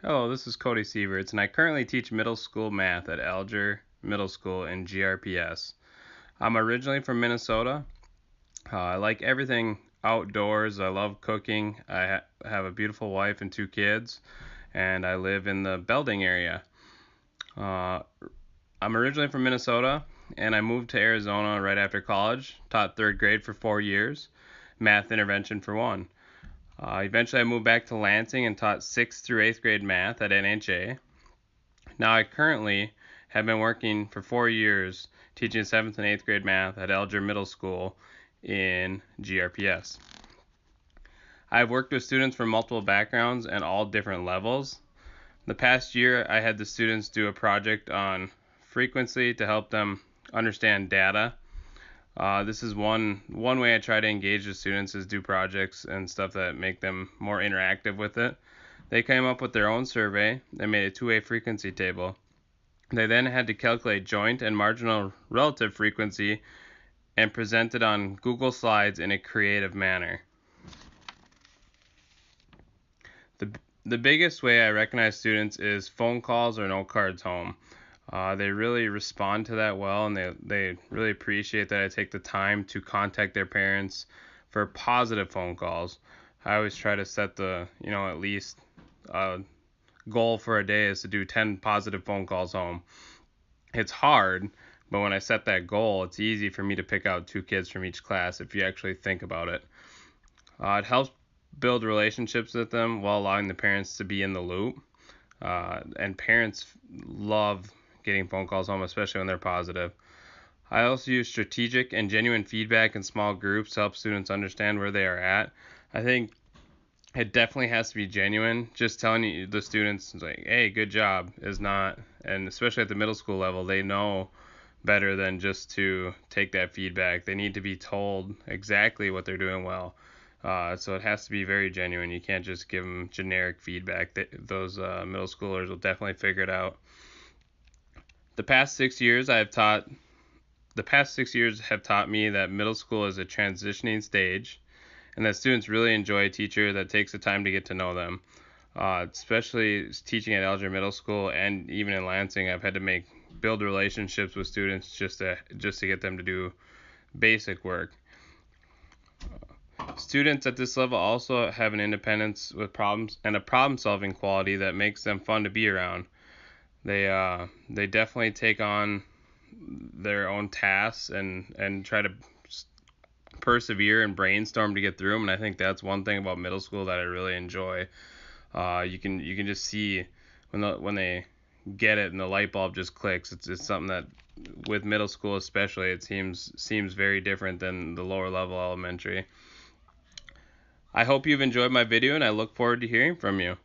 Hello, this is Cody Sieverts, and I currently teach middle school math at Alger Middle School in GRPS. I'm originally from Minnesota. I like everything outdoors. I love cooking. I have a beautiful wife and two kids, and I live in the Belding area. Uh, I'm originally from Minnesota, and I moved to Arizona right after college. Taught third grade for 4 years, math intervention for one. Eventually, I moved back to Lansing and taught 6th through 8th grade math at NHA. Now, I currently have been working for 4 years teaching 7th and 8th grade math at Alger Middle School in GRPS. I've worked with students from multiple backgrounds and all different levels. The past year, I had the students do a project on frequency to help them understand data. This is one way I try to engage the students is do projects and stuff that make them more interactive with it. They came up with their own survey and made a two-way frequency table. They then had to calculate joint and marginal relative frequency and present it on Google Slides in a creative manner. The, the biggest way I recognize students is phone calls or no cards home. They really respond to that well, and they really appreciate that I take the time to contact their parents for positive phone calls. I always try to set at least goal for a day is to do 10 positive phone calls home. It's hard, but when I set that goal, it's easy for me to pick out two kids from each class if you actually think about it. It helps build relationships with them while allowing the parents to be in the loop. And parents love getting phone calls home, especially when they're positive. I also use strategic and genuine feedback in small groups to help students understand where they are at. I think it definitely has to be genuine. Just telling the students like, "Hey, good job," is not, and especially at the middle school level, they know better than just to take that feedback. They need to be told exactly what they're doing well. So it has to be very genuine. You can't just give them generic feedback. Those middle schoolers will definitely figure it out. The past 6 years I've taught. The past 6 years have taught me that middle school is a transitioning stage, and that students really enjoy a teacher that takes the time to get to know them. Especially teaching at Alger Middle School and even in Lansing, I've had to build relationships with students just to get them to do basic work. Students at this level also have an independence with problems and a problem-solving quality that makes them fun to be around. They definitely take on their own tasks and try to persevere and brainstorm to get through them. And I think that's one thing about middle school that I really enjoy. You can just see when they get it and the light bulb just clicks. It's something that with middle school especially it seems very different than the lower level elementary. I hope you've enjoyed my video, and I look forward to hearing from you.